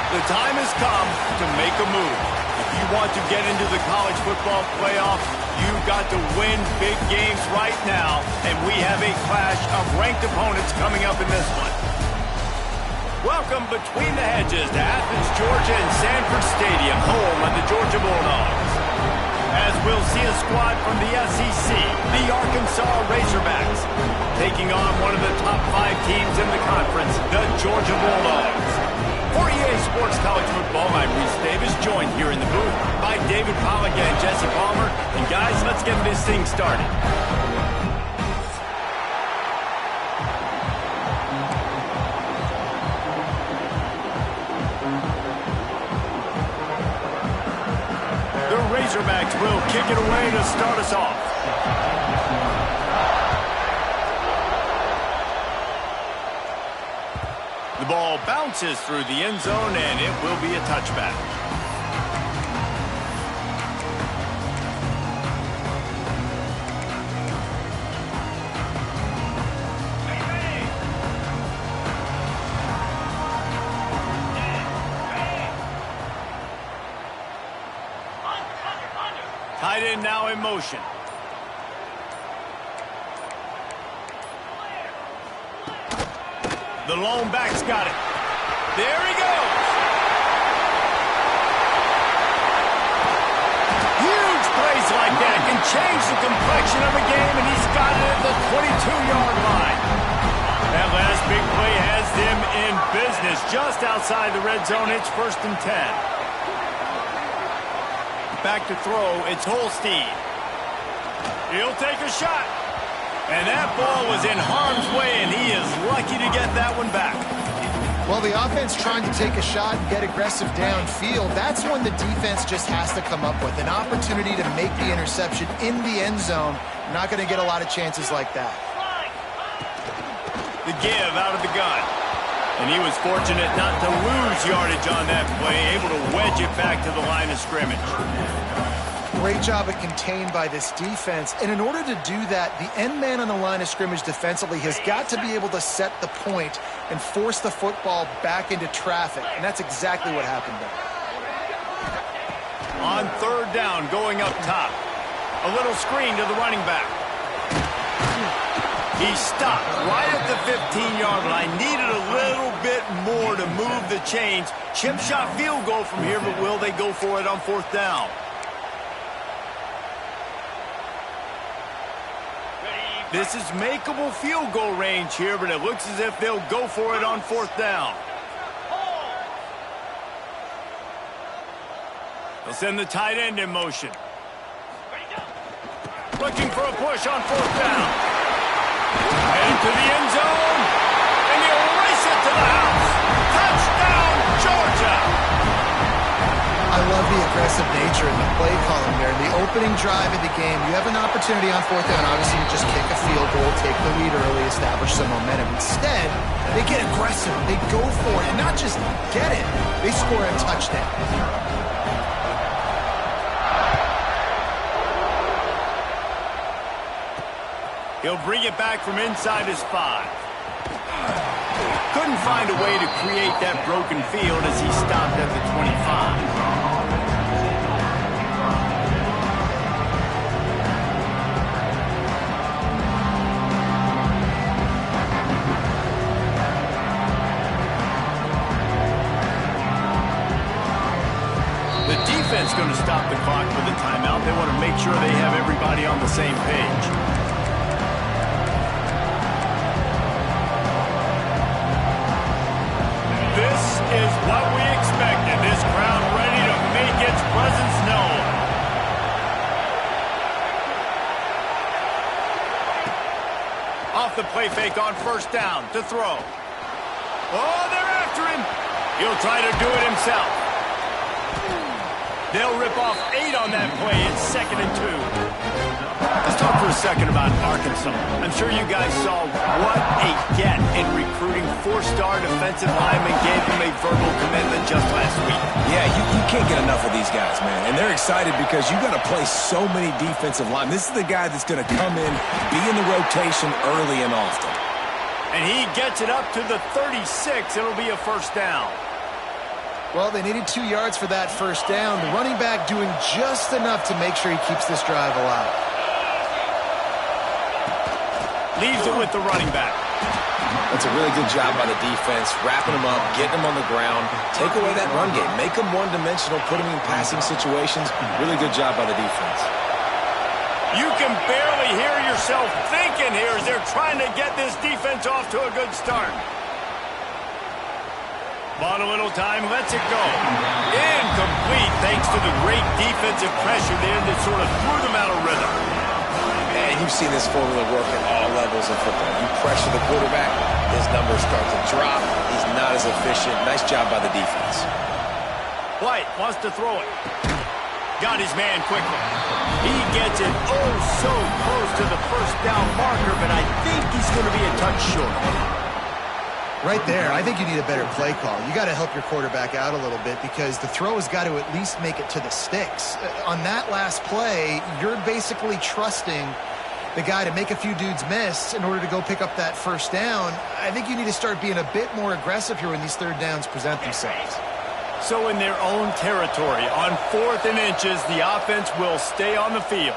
The time has come to make a move. If you want to get into the college football playoff, you've got to win big games right now, and we have a clash of ranked opponents coming up in this one. Welcome between the hedges to Athens, Georgia and Sanford Stadium, home of the Georgia Bulldogs. As we'll see a squad from the SEC, the Arkansas Razorbacks, taking on one of the top 5 teams in the conference, the Georgia Bulldogs. For EA Sports College Football, I'm Reese Davis, joined here in the booth by David Pollack and Jesse Palmer. And guys, let's get this thing started. The Razorbacks will kick it away to start us off. The ball bounces through the end zone, and it will be a touchback. Tight end now in motion. The lone back's got it. There he goes. Huge plays like that can change the complexion of a game, and he's got it at the 22-yard line. That last big play has them in business just outside the red zone. It's 1st and 10. Back to throw, it's Holstein. He'll take a shot. And that ball was in harm's way, and he is lucky to get that one back. Well, the offense trying to take a shot and get aggressive downfield, that's when the defense just has to come up with an opportunity to make the interception in the end zone. Not going to get a lot of chances like that. The give out of the gun. And he was fortunate not to lose yardage on that play, able to wedge it back to the line of scrimmage. Great job of contained by this defense. And in order to do that, the end man on the line of scrimmage defensively has got to be able to set the point and force the football back into traffic. And that's exactly what happened there. On 3rd down, going up top. A little screen to the running back. He stopped right at the 15-yard line. Needed a little bit more to move the chains. Chip shot field goal from here, but will they go for it on 4th down? This is makeable field goal range here, but it looks as if they'll go for it on 4th down. They'll send the tight end in motion. Looking for a push on 4th down. Heading to the end zone, and he'll race it to the house. Touchdown, Georgia! I love the aggressive nature in the play calling there. In the opening drive of the game, you have an opportunity on 4th down. Obviously, you just kick a field goal, take the lead early, establish some momentum. Instead, they get aggressive. They go for it, and not just get it. They score a touchdown. He'll bring it back from inside his 5. Couldn't find a way to create that broken field as he stopped at the 25. The defense going to stop the clock with a timeout. They want to make sure they have everybody on the same page. This is what we expected. This crowd ready to make its presence known. Off the play fake on 1st down to throw. Oh, they're after him. He'll try to do it himself. They'll rip off 8 on that play. It's 2nd and 2. Let's talk for a second about Arkansas. I'm sure you guys saw what a get in recruiting. 4-star defensive lineman gave him a verbal commitment just last week. Yeah, you can't get enough of these guys, man. And they're excited because you got to play so many defensive linemen. This is the guy that's going to come in, be in the rotation early and often. And he gets it up to the 36. It'll be a 1st down. Well, they needed 2 yards for that first down. The running back doing just enough to make sure he keeps this drive alive. Leaves it with the running back. That's a really good job by the defense, wrapping them up, getting them on the ground, take away that run game, make them one-dimensional, put them in passing situations. Really good job by the defense. You can barely hear yourself thinking here as they're trying to get this defense off to a good start. Bought a little time, lets it go. Incomplete thanks to the great defensive pressure there that sort of threw them out of rhythm. And you've seen this formula work at all levels of football. You pressure the quarterback, his numbers start to drop. He's not as efficient. Nice job by the defense. White wants to throw it. Got his man quickly. He gets it oh so close to the first down marker, but I think he's going to be a touch short. Right there, I think you need a better play call. You got to help your quarterback out a little bit because the throw has got to at least make it to the sticks. On that last play, you're basically trusting the guy to make a few dudes miss in order to go pick up that first down. I think you need to start being a bit more aggressive here when these third downs present themselves. So in their own territory, on 4th and inches, the offense will stay on the field.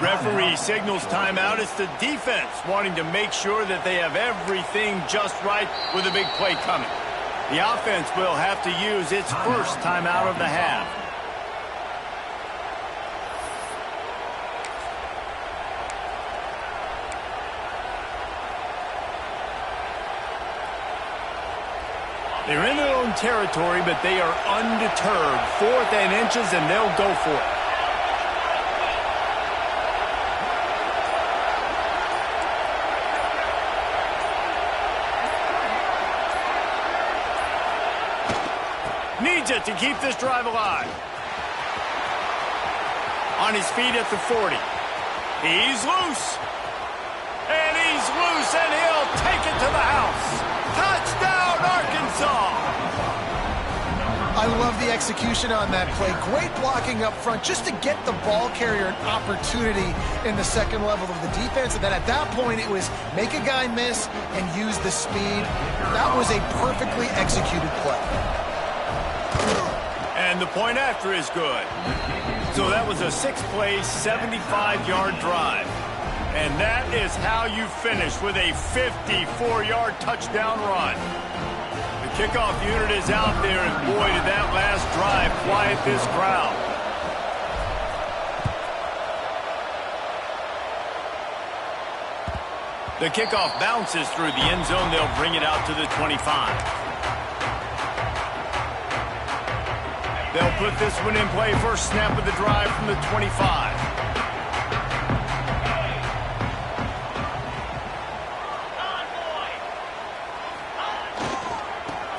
Referee signals timeout. It's the defense wanting to make sure that they have everything just right with a big play coming. The offense will have to use its first timeout of the half. They're in their own territory, but they are undeterred. 4th and inches, and they'll go for it. Needs it to keep this drive alive. On his feet at the 40. He's loose. And he's loose, and he'll take it to the house. Touchdown, Arkansas! I love the execution on that play. Great blocking up front just to get the ball carrier an opportunity in the second level of the defense. And then at that point, it was make a guy miss and use the speed. That was a perfectly executed play. And the point after is good. So that was a 6-play, 75-yard drive. And that is how you finish with a 54-yard touchdown run. The kickoff unit is out there, and boy, did that last drive quiet this crowd. The kickoff bounces through the end zone. They'll bring it out to the 25. They'll put this one in play. First snap of the drive from the 25.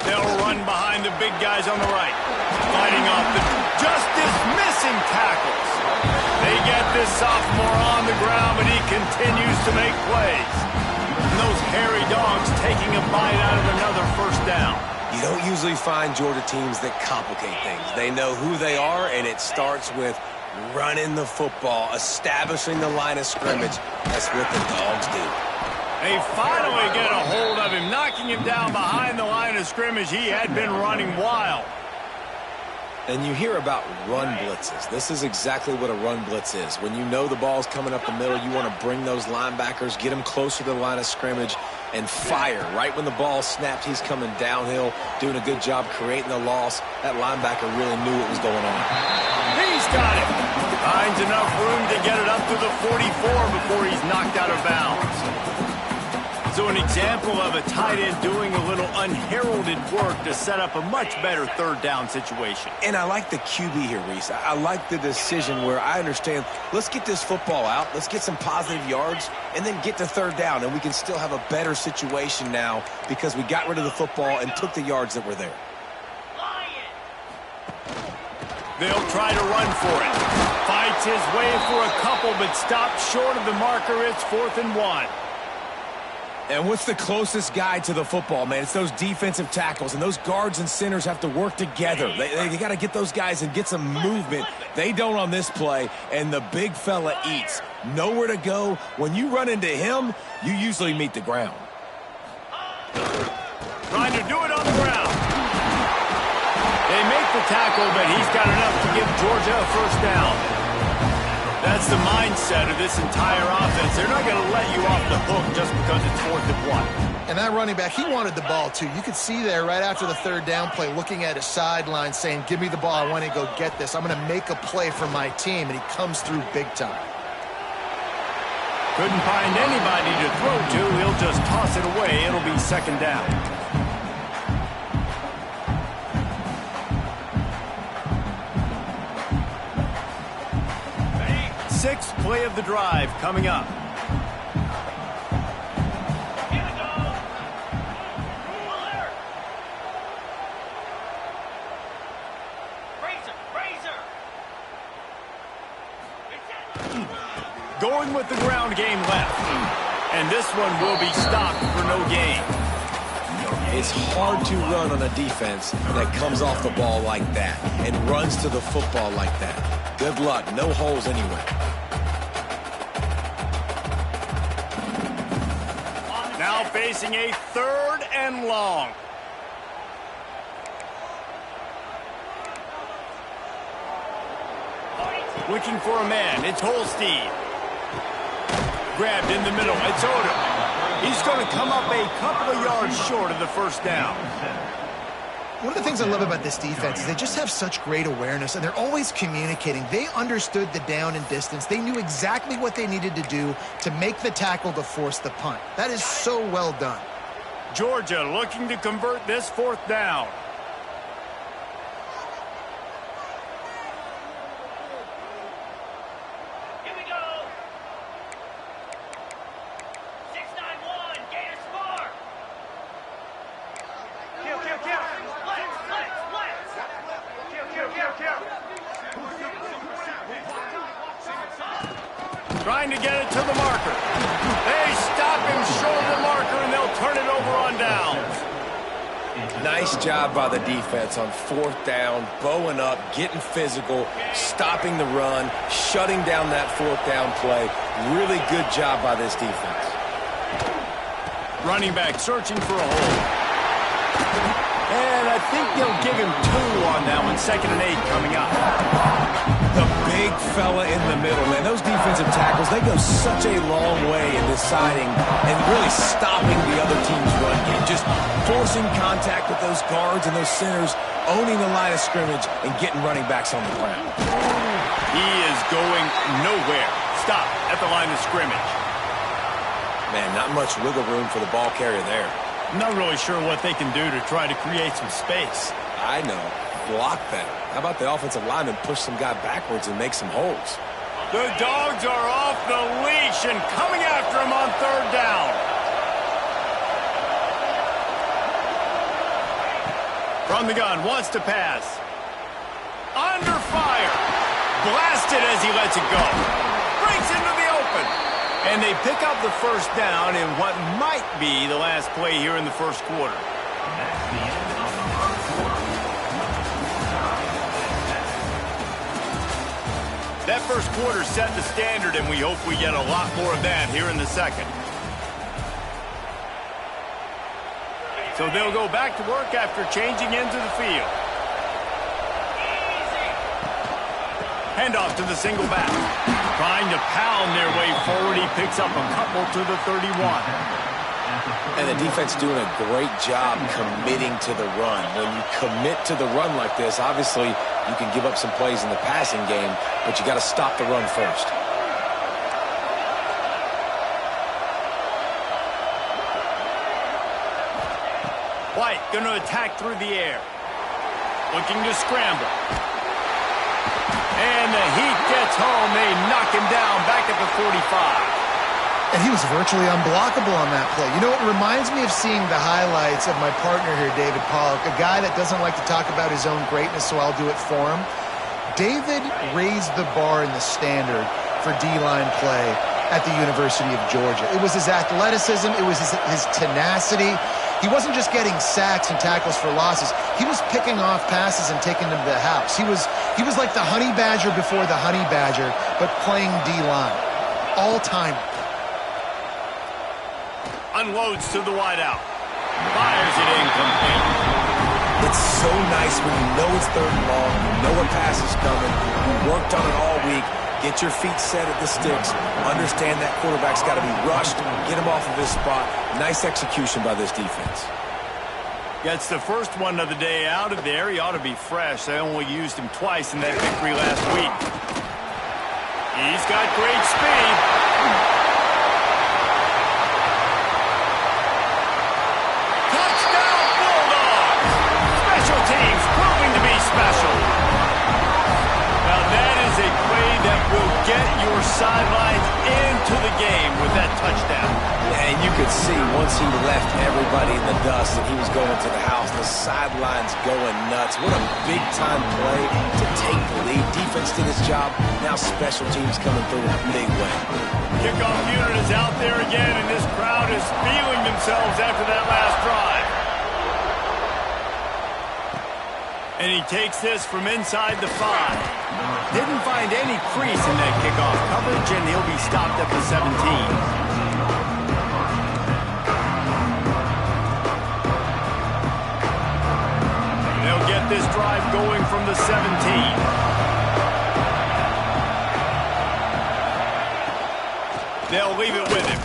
They'll run behind the big guys on the right. Fighting off the justice missing tackles. They get this sophomore on the ground, but he continues to make plays. And those hairy dogs taking a bite out of another first down. You don't usually find Georgia teams that complicate things. They know who they are, and it starts with running the football, establishing the line of scrimmage. That's what the dogs do. They finally get a hold of him, knocking him down behind the line of scrimmage. He had been running wild. And you hear about run blitzes. This is exactly what a run blitz is. When you know the ball's coming up the middle, you want to bring those linebackers, get them closer to the line of scrimmage, and fire. Right when the ball snapped, he's coming downhill, doing a good job creating the loss. That linebacker really knew what was going on. He's got it. Finds enough room to get it up to the 44 before he's knocked out of bounds. So an example of a tight end doing a little unheralded work to set up a much better third down situation. And I like the QB here, Reese. I like the decision where I understand, let's get this football out, let's get some positive yards, and then get to third down, and we can still have a better situation now because we got rid of the football and took the yards that were there. They'll try to run for it. Fights his way for a couple, but stops short of the marker. It's 4th and 1. And what's the closest guy to the football, man? It's those defensive tackles, and those guards and centers have to work together. They got to get those guys and get some movement. They don't on this play, and the big fella eats. Nowhere to go. When you run into him, you usually meet the ground. Trying to do it on the ground. They make the tackle, but he's got enough to give Georgia a first down. That's the mindset of this entire offense. They're not going to let you off the hook just because it's 4th and 1. And that running back, he wanted the ball too. You could see there right after the 3rd down play looking at his sideline saying, give me the ball, I want to go get this. I'm going to make a play for my team, and he comes through big time. Couldn't find anybody to throw to. He'll just toss it away. It'll be 2nd down. 6th play of the drive coming up. Going with the ground game left. And this one will be stopped for no gain. It's hard to run on a defense that comes off the ball like that and runs to the football like that. Good luck. No holes anyway. Now facing a 3rd and long. Looking for a man. It's Holstein. Grabbed in the middle. It's Odom. He's going to come up a couple of yards short of the first down. One of the things I love about this defense is they just have such great awareness, and they're always communicating. They understood the down and distance. They knew exactly what they needed to do to make the tackle to force the punt. That is so well done. Georgia looking to convert this 4th down. Trying to get it to the marker. They stop him short of the marker, and they'll turn it over on downs. Nice job by the defense on 4th down, bowing up, getting physical, stopping the run, shutting down that 4th down play. Really good job by this defense. Running back searching for a hole. And I think they'll give him 2 on that one. 2nd and 8 coming up. The big fella in the middle, man. Those defensive tackles, they go such a long way in deciding and really stopping the other team's run game. Just forcing contact with those guards and those centers, owning the line of scrimmage, and getting running backs on the ground. He is going nowhere. Stop at the line of scrimmage. Man, not much wiggle room for the ball carrier there. I'm not really sure what they can do to try to create some space. I know. Block that. How about the offensive lineman push some guy backwards and make some holes? The Dogs are off the leash and coming after him on 3rd down. From the gun, wants to pass. Under fire. Blasted as he lets it go. Breaks into the open. And they pick up the first down in what might be the last play here in the 1st quarter. That 1st quarter set the standard, and we hope we get a lot more of that here in the 2nd. So they'll go back to work after changing into the field. Handoff to the single back. Trying to pound their way forward. He picks up a couple to the 31. And the defense doing a great job committing to the run. When you commit to the run like this, obviously you can give up some plays in the passing game, but you got to stop the run first. White going to attack through the air. Looking to scramble. And the Heat gets home. They knock him down back at the 45. And he was virtually unblockable on that play. You know, it reminds me of seeing the highlights of my partner here, David Pollock, a guy that doesn't like to talk about his own greatness, so I'll do it for him. David raised the bar in the standard for D-line play at the University of Georgia. It was his athleticism. It was his tenacity. He wasn't just getting sacks and tackles for losses. He was picking off passes and taking them to the house. He was like the Honey Badger before the Honey Badger, but playing D-line. All-time. Unloads to the wideout. Fires it incomplete. It's so nice when you know it's 3rd and long, you know a pass is coming, you worked on it all week, get your feet set at the sticks, understand that quarterback's got to be rushed, get him off of his spot. Nice execution by this defense. Gets the first one of the day out of there. He ought to be fresh. They only used him twice in that victory last week. He's got great speed. Touchdown, Bulldogs! Special teams proving to be special. Now that is a play that will get your sidelines into the game with that touchdown. And you could see once he left everybody in the dust and he was going to the house, the sidelines going nuts. What a big-time play to take the lead. Defense did its job. Now special teams coming through in a big way. Kickoff unit is out there again, and this crowd is feeling themselves after that last drive. And he takes this from inside the 5. Didn't find any crease in that kickoff coverage, and he'll be stopped at the 17. Get this drive going from the 17. They'll leave it with him.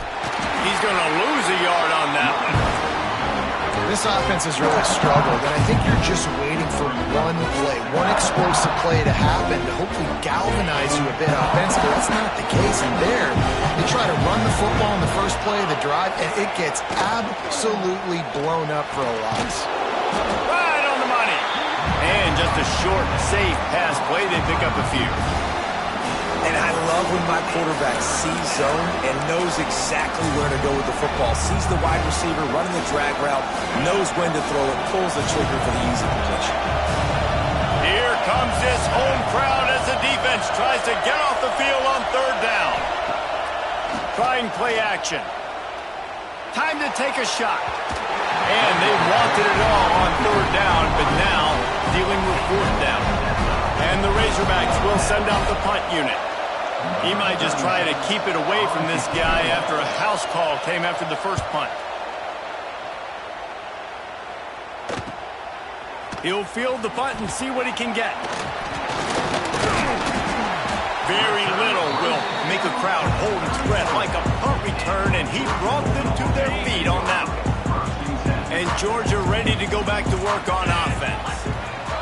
He's going to lose a yard on that one. This offense has really struggled, and I think you're just waiting for one play, one explosive play to happen to hopefully galvanize you a bit offensively. That's not the case. And there, they try to run the football in the first play of the drive, and it gets absolutely blown up for a loss. Right on the money. And just a short, safe pass play, they pick up a few. And I love when my quarterback sees zone and knows exactly where to go with the football. Sees the wide receiver running the drag route, knows when to throw it, pulls the trigger for the easy completion. Here comes this home crowd as the defense tries to get off the field on 3rd down. Trying play action. Time to take a shot. And they wanted it all on 3rd down, but now dealing with 4th down. And the Razorbacks will send out the punt unit. He might just try to keep it away from this guy after a house call came after the first punt. He'll field the punt and see what he can get. Very little will make a crowd hold its breath like a punt return, and he brought them to their feet on that one. And Georgia ready to go back to work on offense.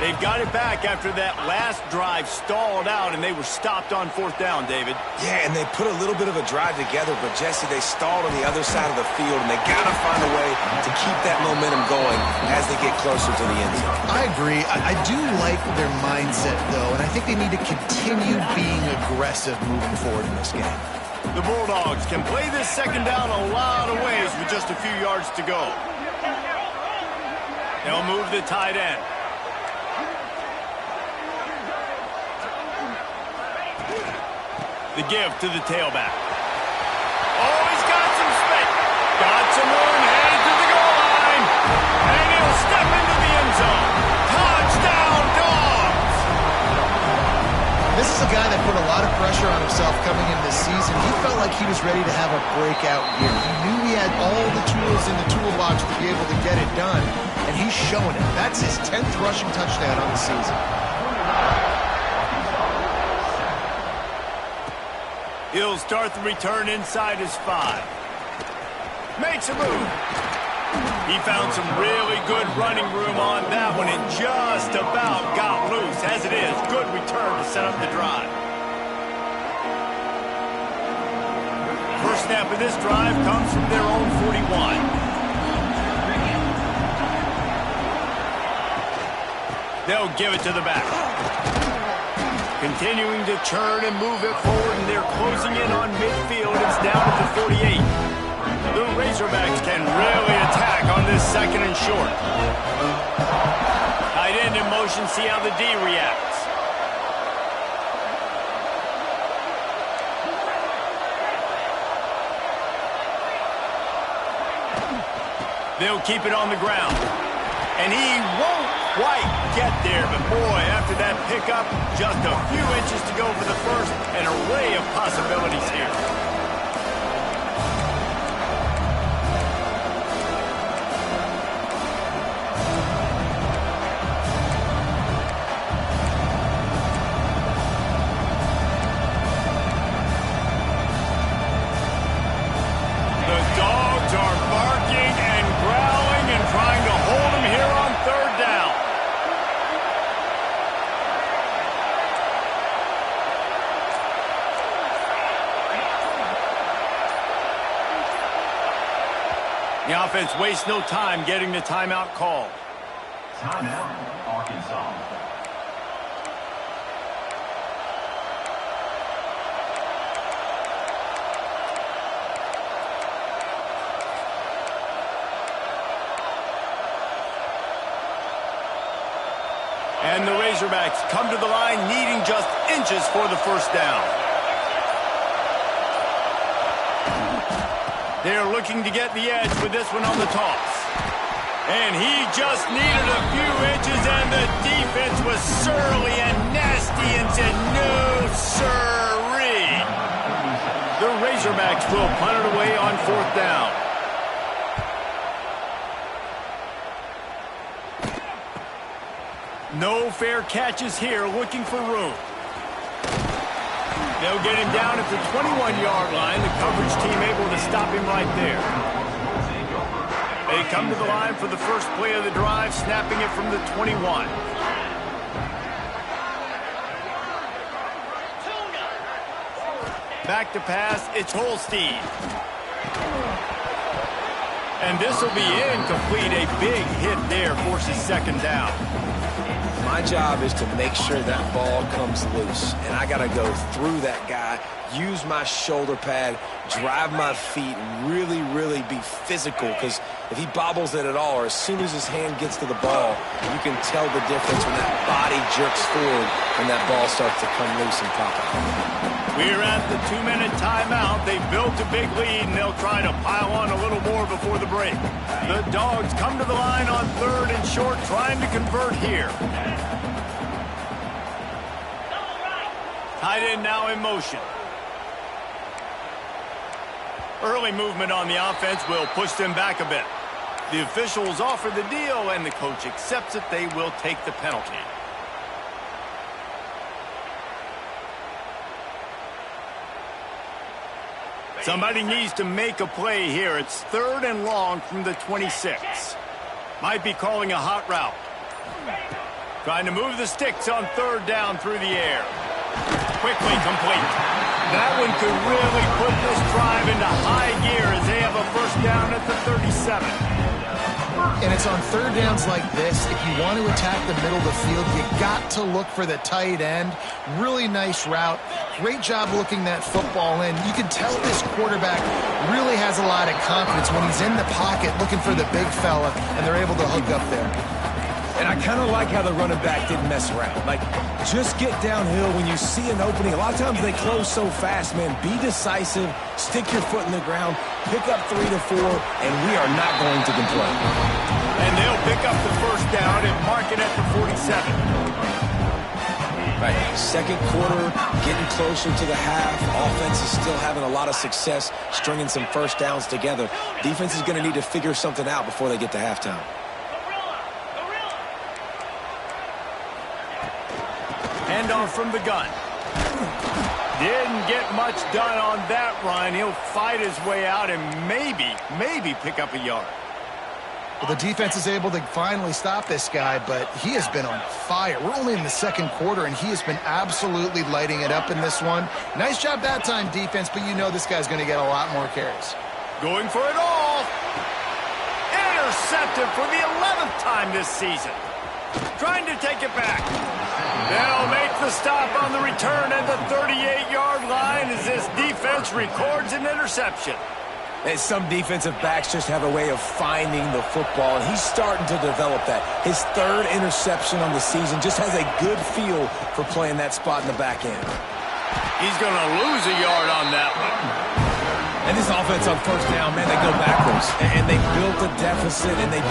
They've got it back after that last drive stalled out, and they were stopped on 4th down, David. Yeah, and they put a little bit of a drive together, but, Jesse, they stalled on the other side of the field, and they got to find a way to keep that momentum going as they get closer to the end zone. I agree. I do like their mindset, though, and I think they need to continue being aggressive moving forward in this game. The Bulldogs can play this 2nd down a lot of ways with just a few yards to go. They'll move the tight end. The give to the tailback. Oh, he's got some space. Got some room, headed to the goal line. And he'll step into the end zone. Touchdown, Dogs! This is a guy that put a lot of pressure on himself coming into this season. He felt like he was ready to have a breakout year. He knew he had all the tools in the toolbox to be able to get it done, and he's showing it. That's his 10th rushing touchdown on the season. He'll start the return inside his 5. Makes a move. He found some really good running room on that one and just about got loose. As it is, good return to set up the drive. First snap of this drive comes from their own 41. They'll give it to the back. Continuing to churn and move it forward, and they're closing in on midfield. It's down at the 48. The Razorbacks can really attack on this 2nd and short. Tight end in motion, see how the D reacts. They'll keep it on the ground. And he won't quite get there, but boy, after that pickup, just a few inches to go for the first, an array of possibilities here. The offense wastes no time getting the timeout call. Timeout, Arkansas. And the Razorbacks come to the line needing just inches for the first down. They're looking to get the edge with this one on the toss. And he just needed a few inches, and the defense was surly and nasty and said, no, sirree. The Razorbacks will punt it away on fourth down. No fair catches here, looking for room. They'll get him down at the 21-yard line. The coverage team able to stop him right there. They come to the line for the first play of the drive, snapping it from the 21. Back to pass, it's Holstein. And this will be incomplete. A big hit there forces second down. My job is to make sure that ball comes loose, and I got to go through that guy, use my shoulder pad, drive my feet, and really, really be physical, because if he bobbles it at all, or as soon as his hand gets to the ball, you can tell the difference when that body jerks forward and that ball starts to come loose and pop out. We're at the 2-minute timeout. They built a big lead, and they'll try to pile on a little more before the break. The Dogs come to the line on 3rd and short, trying to convert here. Tight end now in motion. Early movement on the offense will push them back a bit. The officials offer the deal, and the coach accepts it. They will take the penalty. Somebody needs to make a play here. It's 3rd and long from the 26. Might be calling a hot route. Trying to move the sticks on 3rd down through the air. Quickly complete. That one could really put this drive into high gear as they have a first down at the 37. And it's on 3rd downs like this. If you want to attack the middle of the field, you got to look for the tight end. Really nice route. Great job looking that football in. You can tell this quarterback really has a lot of confidence when he's in the pocket looking for the big fella, and they're able to hook up there. And I kind of like how the running back didn't mess around. Like, just get downhill when you see an opening. A lot of times they close so fast, man. Be decisive, stick your foot in the ground, pick up 3 to 4, and we are not going to complain. And they'll pick up the first down and mark it at the 47. Right, second quarter, getting closer to the half. Offense is still having a lot of success stringing some first downs together. Defense is going to need to figure something out before they get to halftime. Handoff from the gun. Didn't get much done on that run. He'll fight his way out and maybe pick up a yard. Well, the defense is able to finally stop this guy, but he has been on fire. We're only in the second quarter, and he has been absolutely lighting it up in this one. Nice job that time, defense, but you know this guy's going to get a lot more carries. Going for it all. Intercepted for the 11th time this season. Trying to take it back. They'll make the stop on the return at the 38-yard line as this defense records an interception. And some defensive backs just have a way of finding the football, and he's starting to develop that. His 3rd interception on the season, just has a good feel for playing that spot in the back end. He's going to lose a yard on that one. And this offense on first down, man, they go backwards. And they built a deficit, and they've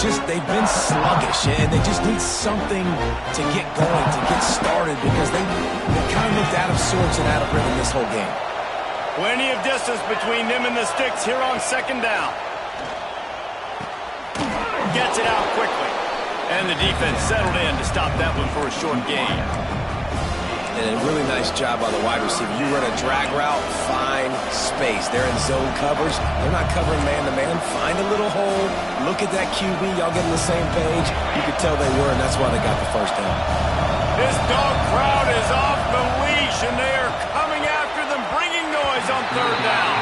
been sluggish, and they just need something to get going, to get started, because they kind of looked out of sorts and out of rhythm this whole game. Plenty of distance between them and the sticks here on second down. Gets it out quickly. And the defense settled in to stop that one for a short gain. And a really nice job by the wide receiver. You run a drag route, find space. They're in zone coverage. They're not covering man-to-man. Find a little hole. Look at that QB. Y'all get on the same page. You could tell they were, and that's why they got the first down. This dog crowd is off the leash, and they are coming after them, bringing noise on 3rd down.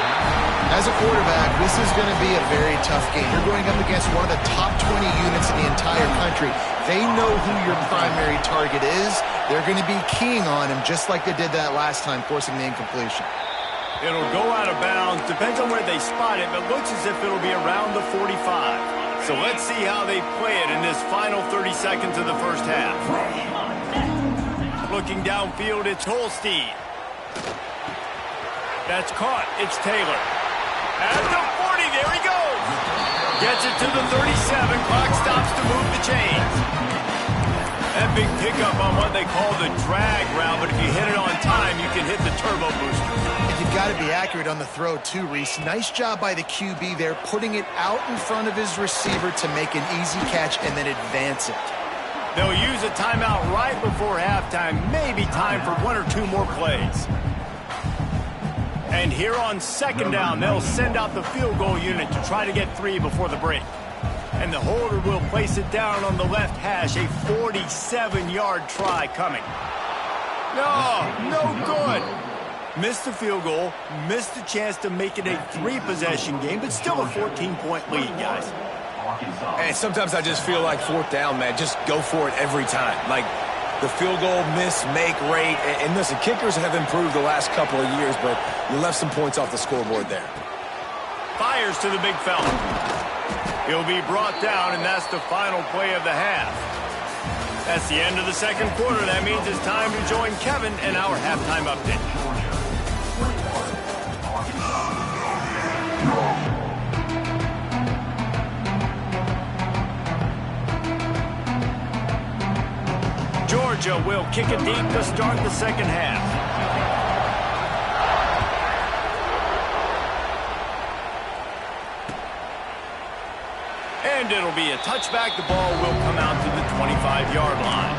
As a quarterback, this is going to be a very tough game. You're going up against one of the top 20 units in the entire country. They know who your primary target is. They're going to be keying on him just like they did that last time, forcing the incompletion. It'll go out of bounds. Depends on where they spot it, but looks as if it'll be around the 45. So let's see how they play it in this final 30 seconds of the first half. Looking downfield, it's Holstein. That's caught. It's Taylor. At the 40, there he goes. Gets it to the 37. Clock stops to move the chains. That big pickup on what they call the drag route, but if you hit it on time, you can hit the turbo booster. And you've got to be accurate on the throw too, Reese. Nice job by the QB there, putting it out in front of his receiver to make an easy catch and then advance it. They'll use a timeout right before halftime, maybe time for one or two more plays. And here on second down, they'll send out the field goal unit to try to get 3 before the break. And the holder will place it down on the left hash, a 47-yard try coming. No good. Missed the field goal, missed the chance to make it a 3-possession game, but still a 14-point lead, guys. And sometimes I just feel like fourth down, man, just go for it every time. Like the field goal miss-make rate. And listen, kickers have improved the last couple of years, but you left some points off the scoreboard there. Fires to the big fella. He'll be brought down, and that's the final play of the half. That's the end of the second quarter. That means it's time to join Kevin and our halftime update. Georgia will kick it deep to start the second half. And it'll be a touchback. The ball will come out to the 25-yard line.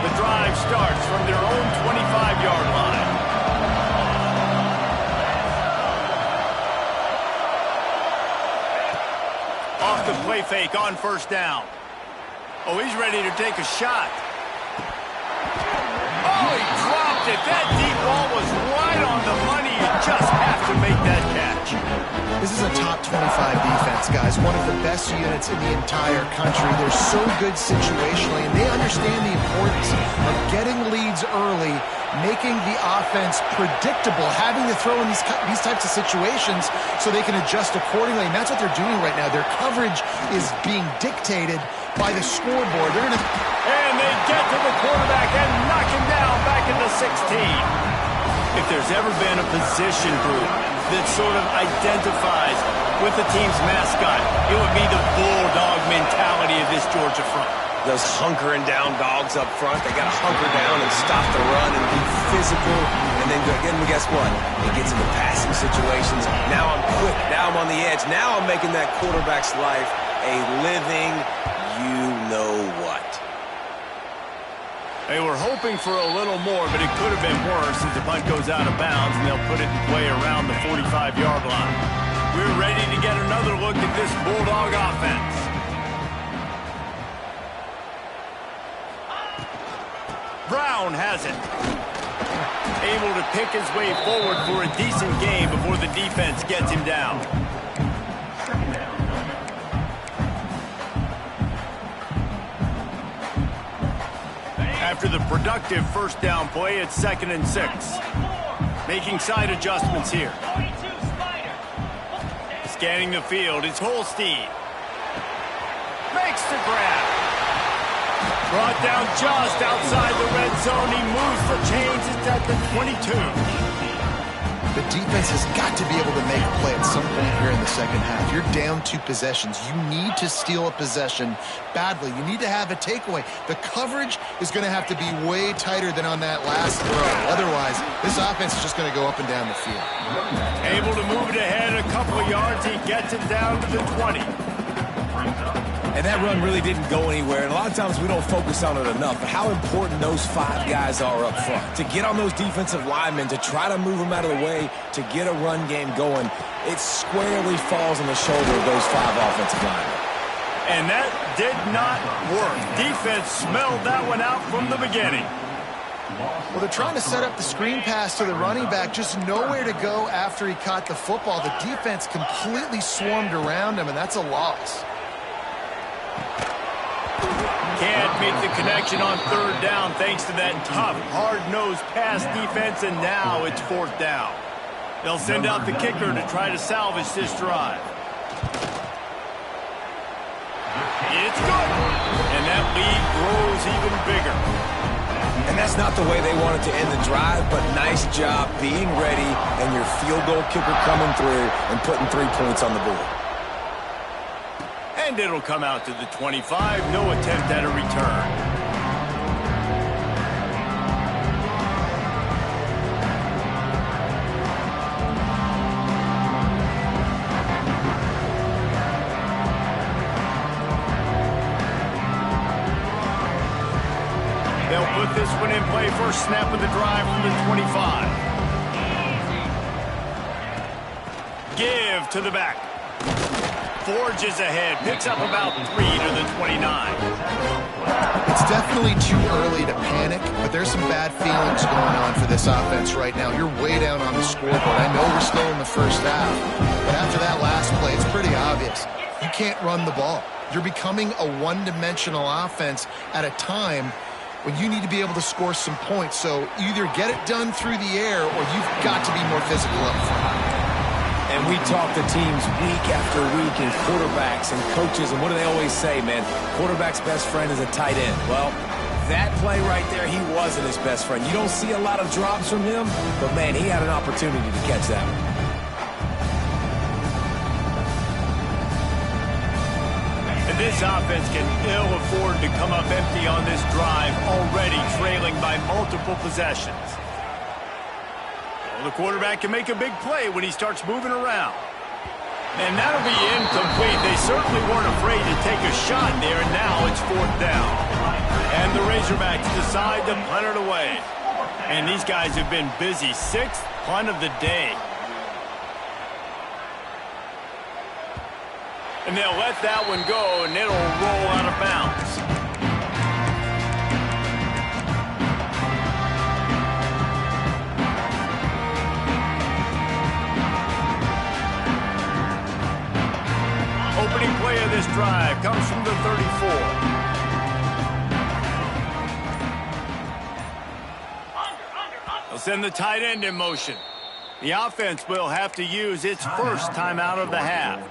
The drive starts from their own 25-yard line. Off the play fake on first down. Oh, he's ready to take a shot. Oh, he dropped it. That deep ball was right on the money. You just have to make that catch. This is a top 25 defense, guys. One of the best units in the entire country. They're so good situationally, and they understand the importance of getting leads early, making the offense predictable, having to throw in these types of situations so they can adjust accordingly. And that's what they're doing right now. Their coverage is being dictated by the scoreboard. And they get to the quarterback and knock him down back into 16. If there's ever been a position group that sort of identifies with the team's mascot, it would be the bulldog mentality of this Georgia front. Those hunkering down dogs up front, they got to hunker down and stop the run and be physical. And then guess what? It gets into passing situations. Now I'm quick. Now I'm on the edge. Now I'm making that quarterback's life a living you-know-what. They were hoping for a little more, but it could have been worse as the punt goes out of bounds, and they'll put it in play around the 45-yard line. We're ready to get another look at this Bulldog offense. Brown has it. Able to pick his way forward for a decent game before the defense gets him down. After the productive first down play, it's 2nd and 6. Making side adjustments here. Scanning the field, it's Holstein. Makes the grab. Brought down just outside the red zone. He moves the chains. It's at the 22. The defense has got to be able to make a play at some point here in the second half. You're down 2 possessions. You need to steal a possession badly. You need to have a takeaway. The coverage is going to have to be way tighter than on that last throw. Otherwise, this offense is just going to go up and down the field. Able to move it ahead a couple of yards. He gets it down to the 20. And that run really didn't go anywhere. And a lot of times we don't focus on it enough. But how important those 5 guys are up front. To get on those defensive linemen, to try to move them out of the way, to get a run game going, it squarely falls on the shoulder of those 5 offensive linemen. And that did not work. Defense smelled that one out from the beginning. Well, they're trying to set up the screen pass to the running back, just nowhere to go after he caught the football. The defense completely swarmed around him, and that's a loss. Can't make the connection on 3rd down thanks to that tough, hard-nosed pass defense, and now it's 4th down. They'll send out the kicker to try to salvage this drive. It's good. And that lead grows even bigger. And that's not the way they wanted to end the drive, but nice job being ready and your field goal kicker coming through and putting 3 points on the board. And it'll come out to the 25. No attempt at a return. They'll put this one in play. First snap of the drive from the 25. Give to the back. Forges ahead. Picks up about 3 to the 29. It's definitely too early to panic, but there's some bad feelings going on for this offense right now. You're way down on the scoreboard. I know we're still in the first half, but after that last play, it's pretty obvious. You can't run the ball. You're becoming a one-dimensional offense at a time when you need to be able to score some points. So either get it done through the air or you've got to be more physical up front. And we talk to teams week after week and quarterbacks and coaches, and what do they always say, man? Quarterback's best friend is a tight end. Well, that play right there, he wasn't his best friend. You don't see a lot of drops from him, but, man, he had an opportunity to catch that one. And this offense can ill afford to come up empty on this drive, already trailing by multiple possessions. The quarterback can make a big play when he starts moving around. And that'll be incomplete. They certainly weren't afraid to take a shot there, and now it's 4th down. And the Razorbacks decide to punt it away. And these guys have been busy. 6th punt of the day. And they'll let that one go, and it'll roll out of bounds. Opening play of this drive comes from the 34. They'll send the tight end in motion. The offense will have to use its first timeout of the half.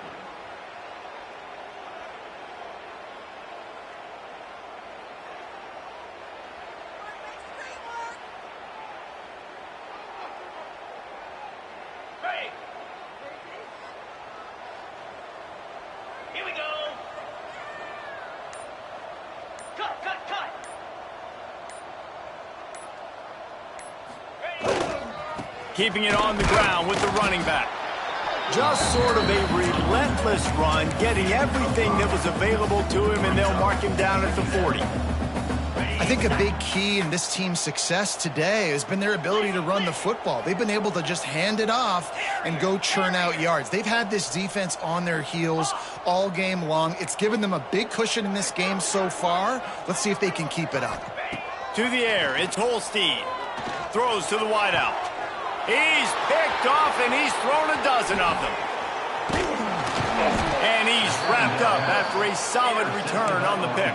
Keeping it on the ground with the running back. Just sort of a relentless run, getting everything that was available to him, and they'll mark him down at the 40. I think a big key in this team's success today has been their ability to run the football. They've been able to just hand it off and go churn out yards. They've had this defense on their heels all game long. It's given them a big cushion in this game so far. Let's see if they can keep it up. To the air, it's Holstein. Throws to the wideout. He's picked off, and he's thrown a dozen of them. And he's wrapped up after a solid return on the pick.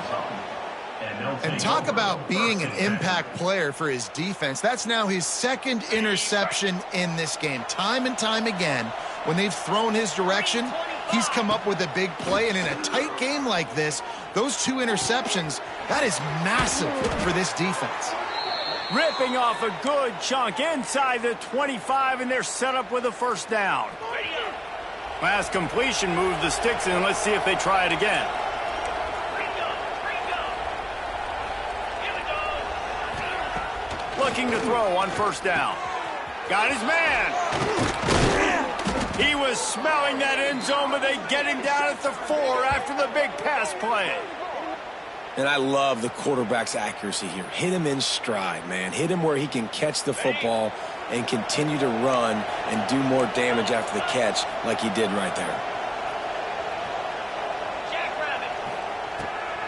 And talk about being an impact player for his defense. That's now his 2nd interception in this game. Time and time again, when they've thrown his direction, he's come up with a big play. And in a tight game like this, those 2 interceptions, that is massive for this defense. Ripping off a good chunk inside the 25, and they're set up with a first down. Last completion moved the sticks in. Let's see if they try it again. Looking to throw on first down. Got his man. He was smelling that end zone, but they get him down at the 4 after the big pass play. And I love the quarterback's accuracy here. Hit him in stride, man. Hit him where he can catch the football and continue to run and do more damage after the catch like he did right there.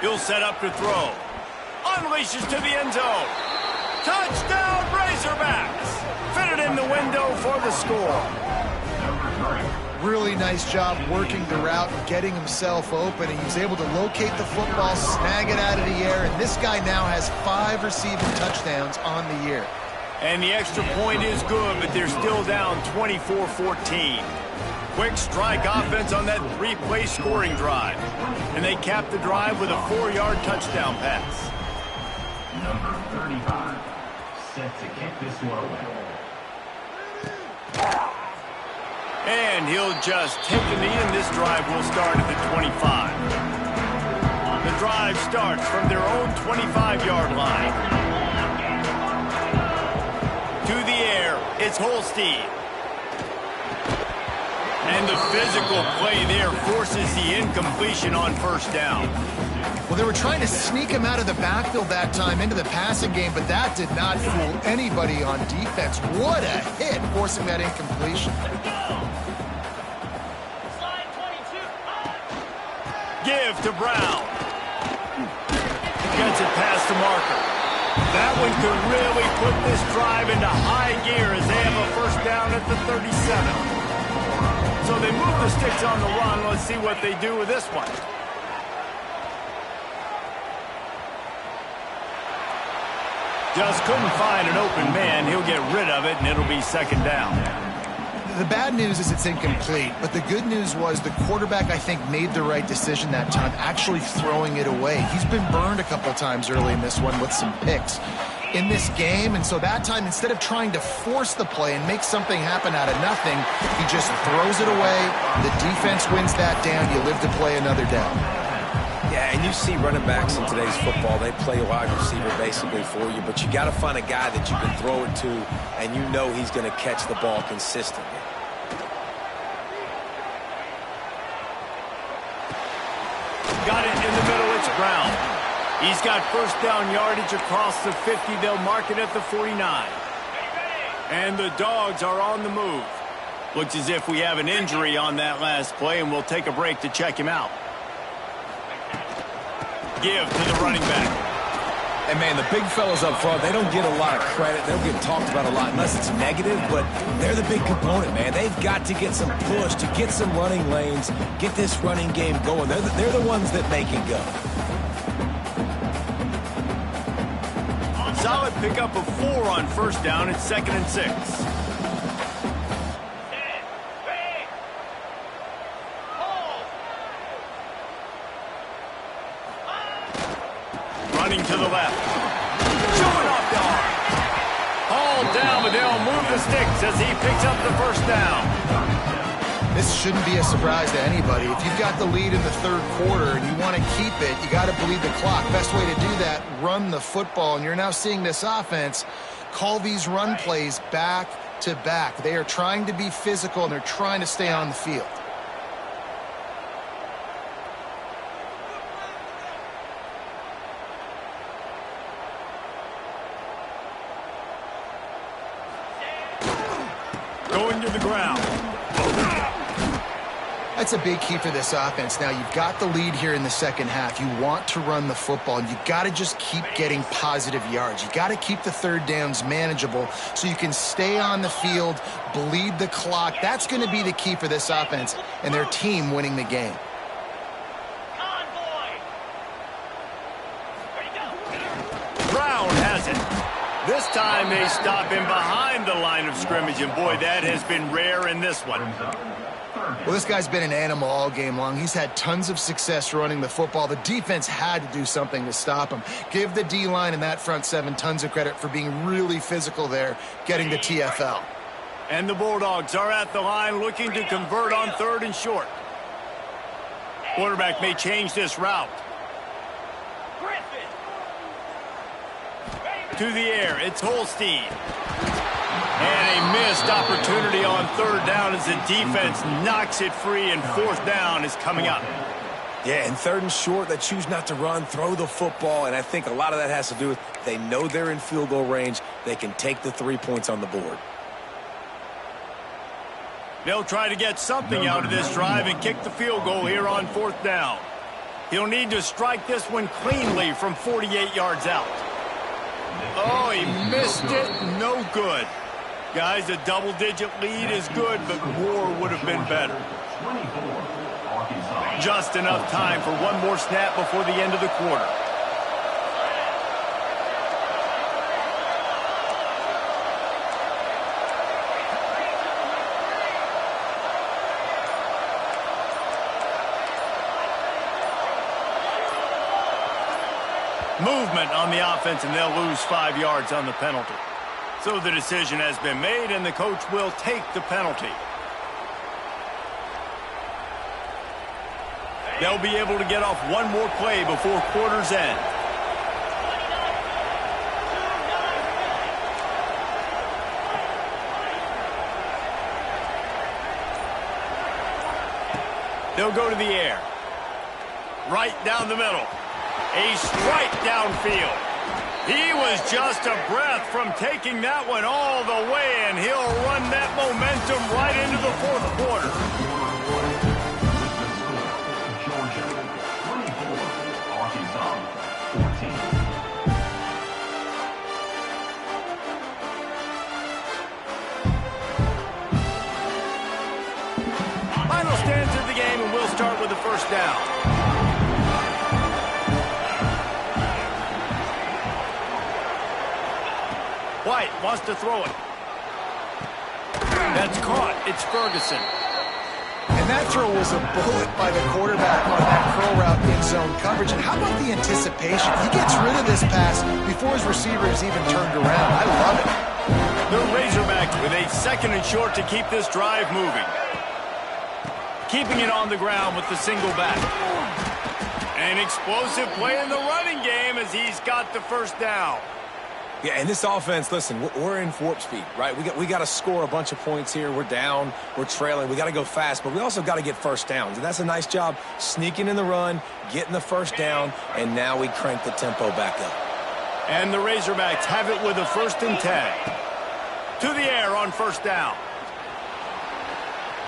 He'll set up to throw. Unleashes to the end zone. Touchdown, Razorbacks! Fitted in the window for the score. Really nice job working the route and getting himself open. And he was able to locate the football, snag it out of the air, and this guy now has 5 receiving touchdowns on the year. And the extra point is good, but they're still down 24-14. Quick strike offense on that 3-play scoring drive. And they cap the drive with a 4-yard touchdown pass. Number 35, set to kick this one away. And he'll just take the knee, and this drive will start at the 25. The drive starts from their own 25-yard line. To the air, it's Holstein. And the physical play there forces the incompletion on first down. Well, they were trying to sneak him out of the backfield that time into the passing game, but that did not fool anybody on defense. What a hit, forcing that incompletion. Give to Brown. Gets it past the marker. That one could really put this drive into high gear as they have a first down at the 37. So they move the sticks on the run. Let's see what they do with this one. Just couldn't find an open man. He'll get rid of it, and it'll be second down. The bad news is it's incomplete, but the good news was the quarterback, I think, made the right decision that time, actually throwing it away. He's been burned a couple times early in this one with some picks in this game, and so that time, instead of trying to force the play and make something happen out of nothing, he just throws it away. The defense wins that down. You live to play another down. Yeah, and you see running backs in today's football, they play wide receiver basically for you, but you got to find a guy that you can throw it to, and you know he's going to catch the ball consistently. Got it in the middle, it's Brown. He's got first down yardage across the 50. They'll mark it at the 49. And the Dogs are on the move. Looks as if we have an injury on that last play, and we'll take a break to check him out. Give to the running back. And, man, the big fellas up front, they don't get a lot of credit. They don't get talked about a lot unless it's negative, but they're the big component, man. They've got to get some push, to get some running lanes, get this running game going. They're the ones that make it go. Solid pickup of 4 on first down. It's 2nd and 6. Running to the left. Showing off the arm. Hauled down, but they'll move the sticks as he picks up the first down. This shouldn't be a surprise to anybody. If you've got the lead in the third quarter and you want to keep it, you got to bleed the clock. Best way to do that, run the football. And you're now seeing this offense call these run plays back to back. They are trying to be physical, and they're trying to stay on the field. Going to the ground. That's a big key for this offense. Now, you've got the lead here in the second half. You want to run the football, and you've got to just keep getting positive yards. You've got to keep the third downs manageable so you can stay on the field, bleed the clock. That's going to be the key for this offense and their team winning the game. Brown has it. This time they stop him behind the line of scrimmage, and boy, that has been rare in this one. Well, this guy's been an animal all game long. He's had tons of success running the football. The defense had to do something to stop him. Give the D-line and that front seven tons of credit for being really physical there, getting the TFL. And the Bulldogs are at the line looking to convert on 3rd and short. Quarterback may change this route. To the air, it's Holstein. And a missed opportunity on third down as the defense knocks it free, and fourth down is coming up. Yeah, and third and short, they choose not to run, throw the football, and I think a lot of that has to do with they know they're in field goal range. They can take the 3 points on the board. They'll try to get something out of this drive and kick the field goal here on fourth down. He'll need to strike this one cleanly from 48 yards out. Oh, he missed it. No good. Guys, a double-digit lead is good, but more would have been better. Just enough time for one more snap before the end of the quarter. Movement on the offense, and they'll lose 5 yards on the penalty. So the decision has been made, and the coach will take the penalty. They'll be able to get off one more play before quarter's end. They'll go to the air. Right down the middle. A strike downfield. He was just a breath from taking that one all the way, and he'll run that momentum right into the fourth quarter. Georgia, 24, Arkansas, 14. Final stands of the game, and we'll start with the first down. White wants to throw it. That's caught. It's Ferguson. And that throw was a bullet by the quarterback on that curl route in zone coverage. And how about the anticipation? He gets rid of this pass before his receiver is even turned around. I love it. The Razorbacks with a second and short to keep this drive moving. Keeping it on the ground with the single back. An explosive play in the running game as he's got the first down. Yeah, and this offense, listen, we're in warp speed, right? We got to score a bunch of points here. We're down, we're trailing, we got to go fast, but we also got to get first downs. And that's a nice job sneaking in the run, getting the first down, and now we crank the tempo back up. And the Razorbacks have it with a 1st and 10. To the air on first down.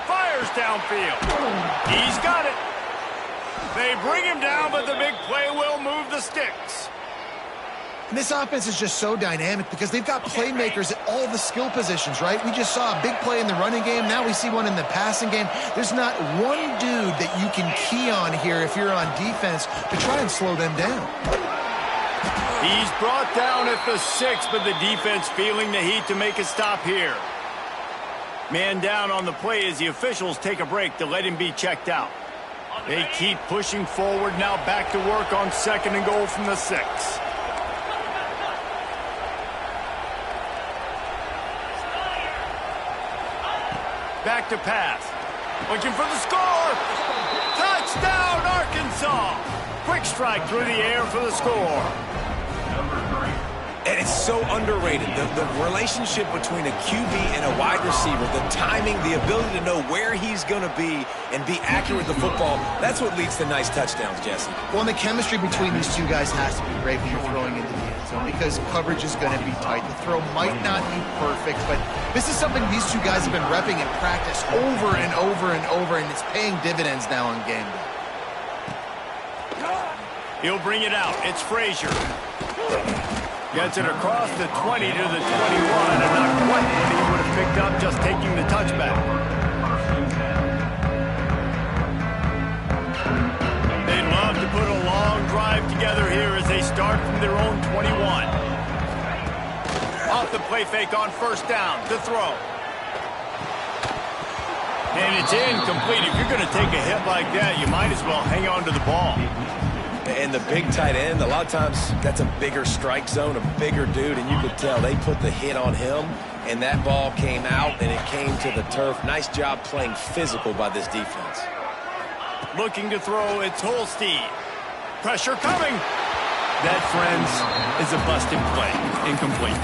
Fires downfield. He's got it. They bring him down, but the big play will move the sticks. And this offense is just so dynamic because they've got playmakers at all the skill positions, right? We just saw a big play in the running game. Now we see one in the passing game. There's not one dude that you can key on here if you're on defense to try and slow them down. He's brought down at the 6, but the defense feeling the heat to make a stop here. Man down on the play as the officials take a break to let him be checked out. They keep pushing forward, now back to work on 2nd and goal from the 6. Back to pass. Looking for the score. Touchdown, Arkansas. Quick strike through the air for the score. And it's so underrated. The relationship between a QB and a wide receiver, the timing, the ability to know where he's going to be and be accurate with the football, that's what leads to nice touchdowns, Jesse. Well, and the chemistry between these two guys has to be great when you're throwing into the end zone because coverage is going to be tight. The throw might not be perfect, but this is something these two guys have been repping in practice over and over and over, and it's paying dividends now on game day. He'll bring it out. It's Frazier. Gets it across the 20 to the 21, and not quite what he would have picked up just taking the touchback. They'd love to put a long drive together here as they start from their own 21. Off the play fake on first down to throw. And it's incomplete. If you're going to take a hit like that, you might as well hang on to the ball. And the big tight end, a lot of times that's a bigger strike zone, a bigger dude, and you could tell they put the hit on him, and that ball came out, and it came to the turf. Nice job playing physical by this defense. Looking to throw, it's Holstein. Pressure coming. That, friends, is a busted play. Incomplete.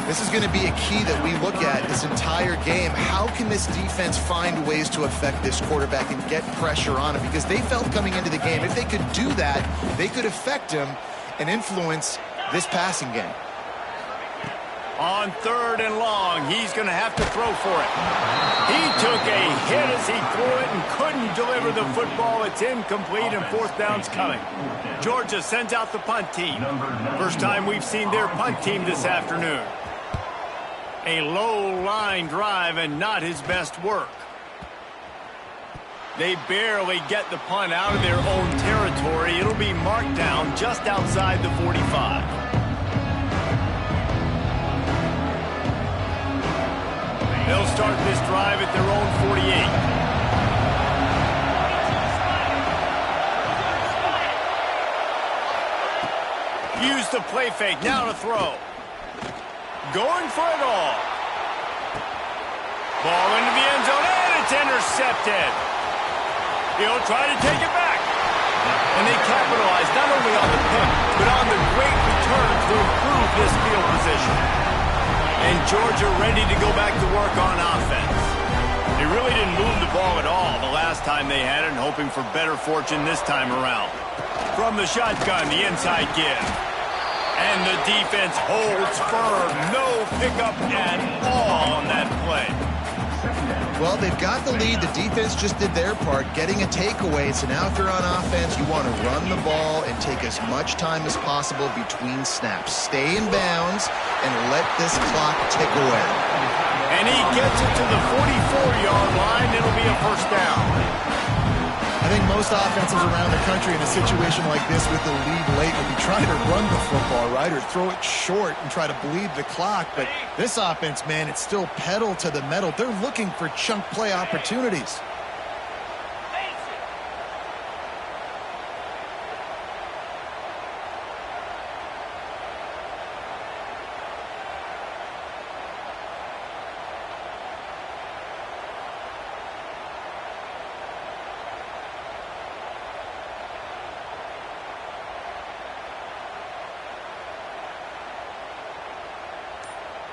This is going to be a key that we look at this entire game. How can this defense find ways to affect this quarterback and get pressure on him? Because they felt coming into the game, if they could do that, they could affect him and influence this passing game. On 3rd and long, he's going to have to throw for it. He took a hit as he threw it and couldn't deliver the football. It's incomplete, and 4th down's coming. Georgia sends out the punt team. First time we've seen their punt team this afternoon. A low-line drive and not his best work. They barely get the punt out of their own territory. It'll be marked down just outside the 45. They'll start this drive at their own 48. Use the play fake. Now to throw. Going for it all. Ball into the end zone, and it's intercepted. He'll try to take it back. And they capitalize not only on the pick, but on the great return to improve this field position. And Georgia ready to go back to work on offense. They really didn't move the ball at all the last time they had it, and hoping for better fortune this time around. From the shotgun, the inside give. And the defense holds firm. No pickup at all on that play. Well, they've got the lead. The defense just did their part, getting a takeaway. So now if you're on offense, you want to run the ball and take as much time as possible between snaps. Stay in bounds and let this clock tick away. And he gets it to the 44-yard line. It'll be a 1st down. I think most offenses around the country in a situation like this with the lead late would be trying to run the football, right, or throw it short and try to bleed the clock. But this offense, man, it's still pedal to the metal. They're looking for chunk play opportunities.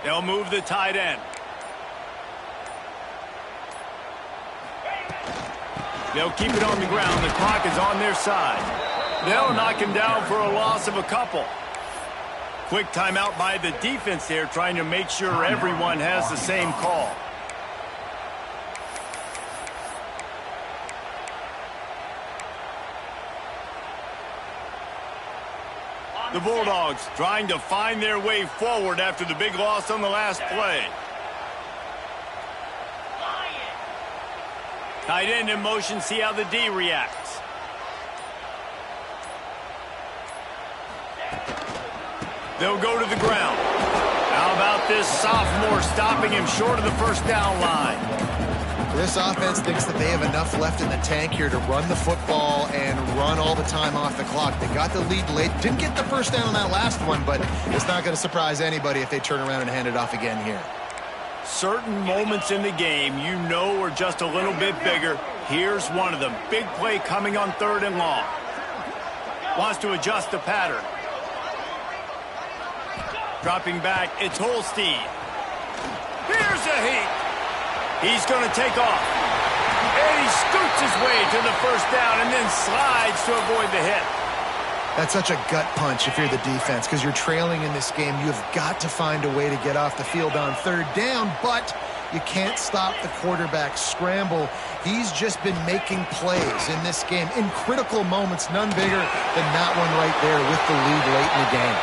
They'll move the tight end. They'll keep it on the ground. The clock is on their side. They'll knock him down for a loss of a couple. Quick timeout by the defense there, trying to make sure everyone has the same call. The Bulldogs trying to find their way forward after the big loss on the last play. Tight end in motion, see how the D reacts. They'll go to the ground. How about this sophomore stopping him short of the 1st down line? This offense thinks that they have enough left in the tank here to run the football and run all the time off the clock. They got the lead late. Didn't get the 1st down on that last one, but it's not going to surprise anybody if they turn around and hand it off again here. Certain moments in the game you know are just a little bit bigger. Here's one of them. Big play coming on 3rd and long. Wants to adjust the pattern. Dropping back, it's Holstein. Here's a heat. He's going to take off. And he scoots his way to the 1st down and then slides to avoid the hit. That's such a gut punch if you're the defense, because you're trailing in this game. You've got to find a way to get off the field on 3rd down, but you can't stop the quarterback's scramble. He's just been making plays in this game in critical moments, none bigger than that one right there with the lead late in the game.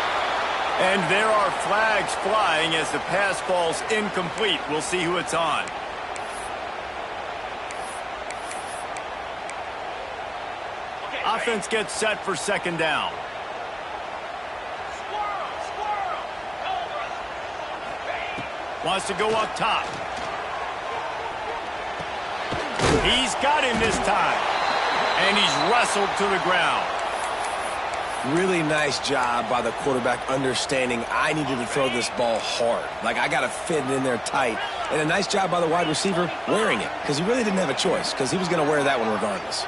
And there are flags flying as the pass falls incomplete. We'll see who it's on. Offense gets set for 2nd down. Wants to go up top. He's got him this time. And he's wrestled to the ground. Really nice job by the quarterback understanding I needed to throw this ball hard. Like, I got to fit it in there tight. And a nice job by the wide receiver wearing it, because he really didn't have a choice, because he was going to wear that one regardless.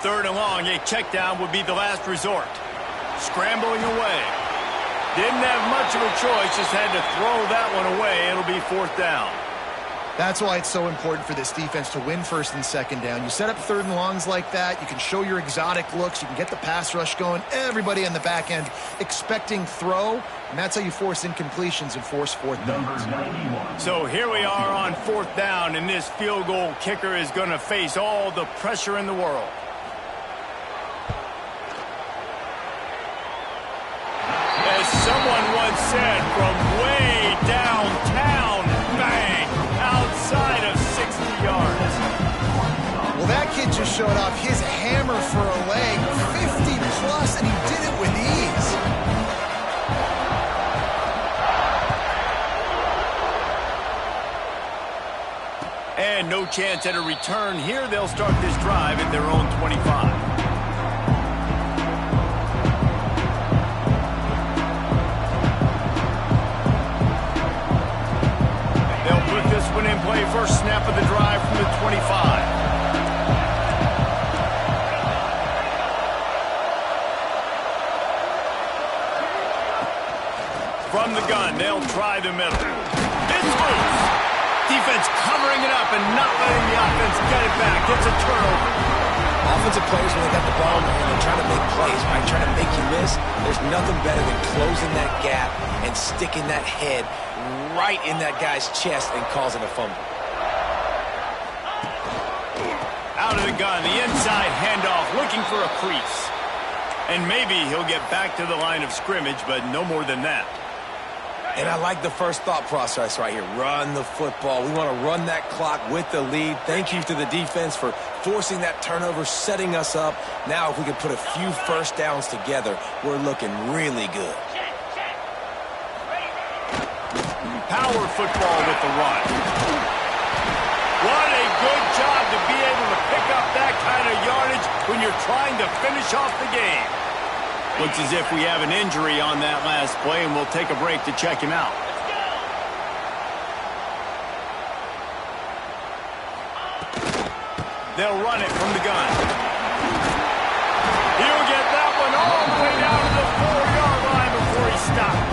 third and long, a check down would be the last resort. Scrambling away. Didn't have much of a choice, just had to throw that one away. It'll be fourth down. That's why it's so important for this defense to win first and second down. You set up third and longs like that, you can show your exotic looks, you can get the pass rush going, everybody on the back end expecting throw, and that's how you force incompletions and force fourth downs. So here we are on fourth down, and this field goal kicker is going to face all the pressure in the world. As someone once said, from way downtown, bang, outside of 60 yards. Well, that kid just showed off his hammer for a leg, 50 plus, and he did it with ease. And no chance at a return here. They'll start this drive at their own 25. In play, first snap of the drive from the 25. From the gun, they'll try the middle. It's loose. Defense covering it up and not letting the offense get it back. It's a turnover. Offensive players, when they got the ball in their hand, they're trying to make plays, right? Trying to make you miss. There's nothing better than closing that gap and sticking that head right in that guy's chest and causing a fumble. Out of the gun, the inside handoff, looking for a crease. And maybe he'll get back to the line of scrimmage, but no more than that. And I like the first thought process right here. Run the football. We want to run that clock with the lead. Thank you to the defense for forcing that turnover, setting us up. Now if we can put a few first downs together, we're looking really good. Power football with the run. What a good job to be able to pick up that kind of yardage when you're trying to finish off the game. Looks as if we have an injury on that last play, and we'll take a break to check him out. They'll run it from the gun. He'll get that one all the way down to the 4-yard line before he stopped.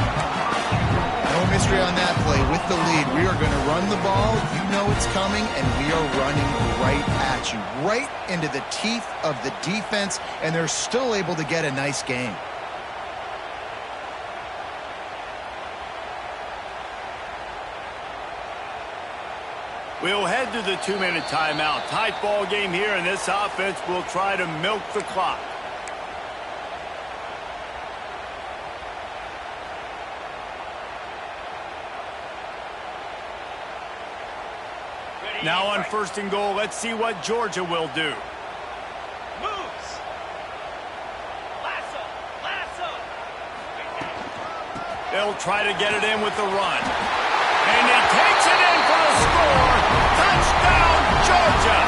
No mystery on that play. With the lead, we are going to run the ball. You know it's coming, and we are running right at you, right into the teeth of the defense, and they're still able to get a nice game. We'll head to the 2-minute timeout. Tight ball game here, and this offense will try to milk the clock. Now on first and goal, let's see what Georgia will do. Moves. Lasso. They'll try to get it in with the run. And he takes it in for the score. Touchdown, Georgia.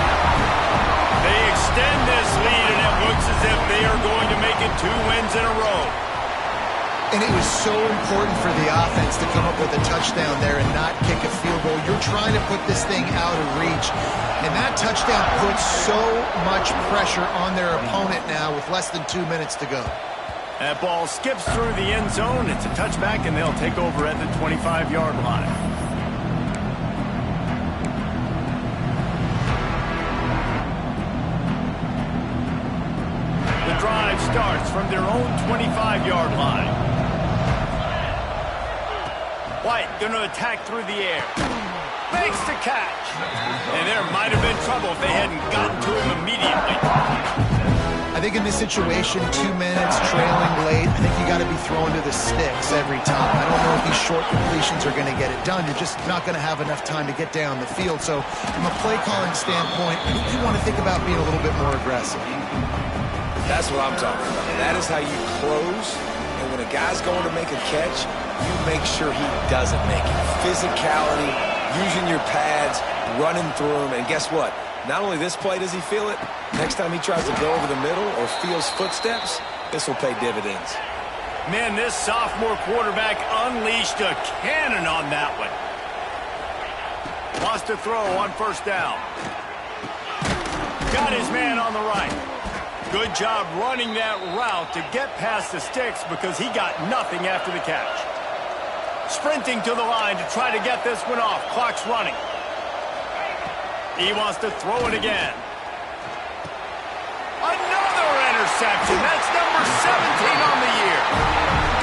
They extend this lead, and it looks as if they are going to make it 2 wins in a row. And it was so important for the offense to come up with a touchdown there and not kick a field goal. You're trying to put this thing out of reach. And that touchdown puts so much pressure on their opponent now with less than 2 minutes to go. That ball skips through the end zone. It's a touchback, and they'll take over at the 25-yard line. The drive starts from their own 25-yard line. White going to attack through the air. Makes the catch. And there might have been trouble if they hadn't gotten to him immediately. I think in this situation, 2 minutes, trailing late, I think you got to be throwing to the sticks every time. I don't know if these short completions are going to get it done. You're just not going to have enough time to get down the field. So from a play calling standpoint, I think you want to think about being a little bit more aggressive. That's what I'm talking about. That is how you close. And when a guy's going to make a catch, you make sure he doesn't make it. Physicality, using your pads, running through him. And guess what? Not only this play does he feel it, next time he tries to go over the middle or feels footsteps, this will pay dividends. Man, this sophomore quarterback unleashed a cannon on that one. Lost a throw on first down. Got his man on the right. Good job running that route to get past the sticks because he got nothing after the catch. Sprinting to the line to try to get this one off. Clock's running. He wants to throw it again. Another interception. That's number 17 on the year.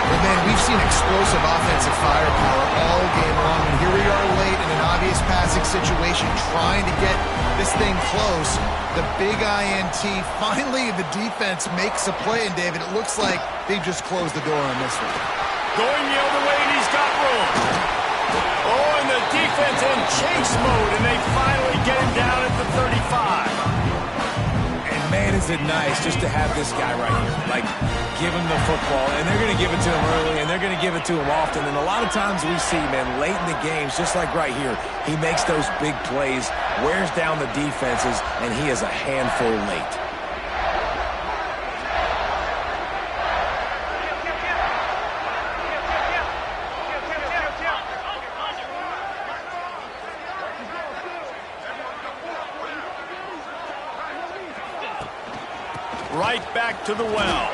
Well, man, we've seen explosive offensive firepower all game long, and here we are late in an obvious passing situation trying to get this thing close. The big INT. Finally, the defense makes a play, and David, it looks like they've just closed the door on this one. Going the other way, and he's got room. Oh, and the defense in chase mode, and they finally get him down at the 35. And man, is it nice just to have this guy right here. Like, give him the football, and they're going to give it to him early, and they're going to give it to him often. And a lot of times we see, man, late in the games, just like right here, he makes those big plays, wears down the defenses, and he is a handful late. Right back to the well.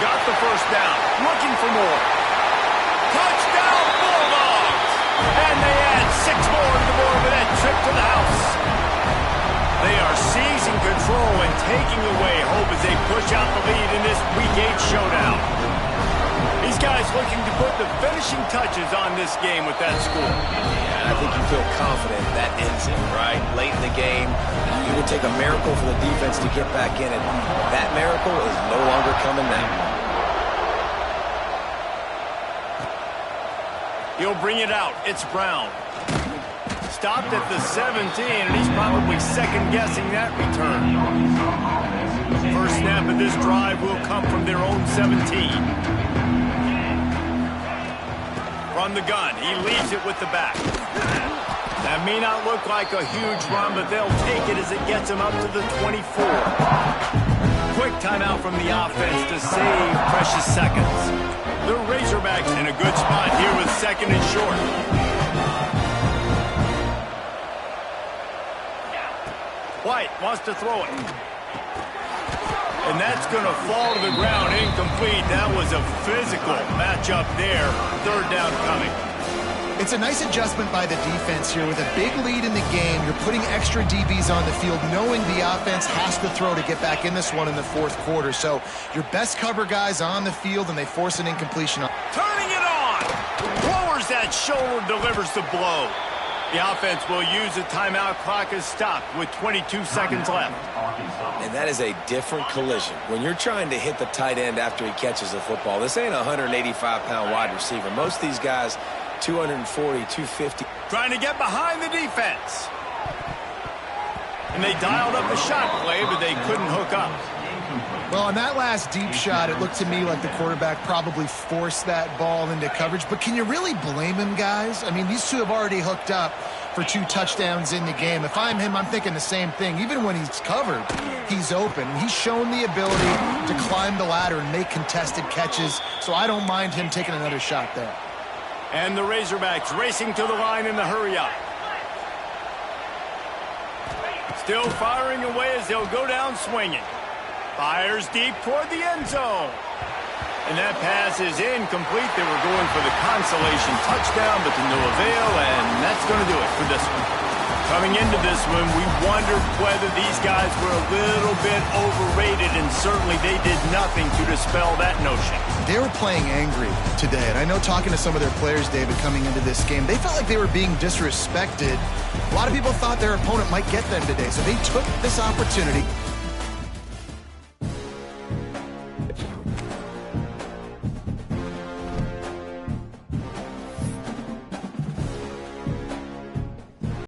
Got the first down. Looking for more. Touchdown, Bulldogs! And they add 6 more to the board with that trip to the house. They are seizing control and taking away hope as they push out the lead in this Week 8 showdown. These guys looking to put the finishing touches on this game with that score. I think you feel confident that ends it, right? Late in the game, it would take a miracle for the defense to get back in it. That miracle is no longer coming now. He'll bring it out. It's Brown. Stopped at the 17, and he's probably second-guessing that return. First snap of this drive will come from their own 17. From the gun, he leaves it with the back. That may not look like a huge run, but they'll take it as it gets him up to the 24. Quick timeout from the offense to save precious seconds. The Razorbacks in a good spot here with second and short. White wants to throw it. And that's going to fall to the ground, incomplete. That was a physical matchup there. Third down coming. It's a nice adjustment by the defense here. With a big lead in the game, you're putting extra DBs on the field, knowing the offense has to throw to get back in this one in the fourth quarter. So your best cover guys on the field, and they force an incompletion. Turning it on. Lowers that shoulder, delivers the blow. The offense will use a timeout. Clock is stopped with 22 seconds left. And that is a different collision. When you're trying to hit the tight end after he catches the football, this ain't a 185-pound wide receiver. Most of these guys, 240, 250. Trying to get behind the defense. And they dialed up the shot play, but they couldn't hook up. Well, on that last deep shot, it looked to me like the quarterback probably forced that ball into coverage. But can you really blame him, guys? I mean, these two have already hooked up for 2 touchdowns in the game. If I'm him, I'm thinking the same thing. Even when he's covered, he's open. He's shown the ability to climb the ladder and make contested catches, so I don't mind him taking another shot there. And the Razorbacks racing to the line in the hurry-up. Still firing away as they'll go down swinging. Fires deep toward the end zone. And that pass is incomplete. They were going for the consolation touchdown, but to no avail, and that's going to do it for this one. Coming into this one, we wondered whether these guys were a little bit overrated, and certainly they did nothing to dispel that notion. They were playing angry today, and I know talking to some of their players, David, coming into this game, they felt like they were being disrespected. A lot of people thought their opponent might get them today, so they took this opportunity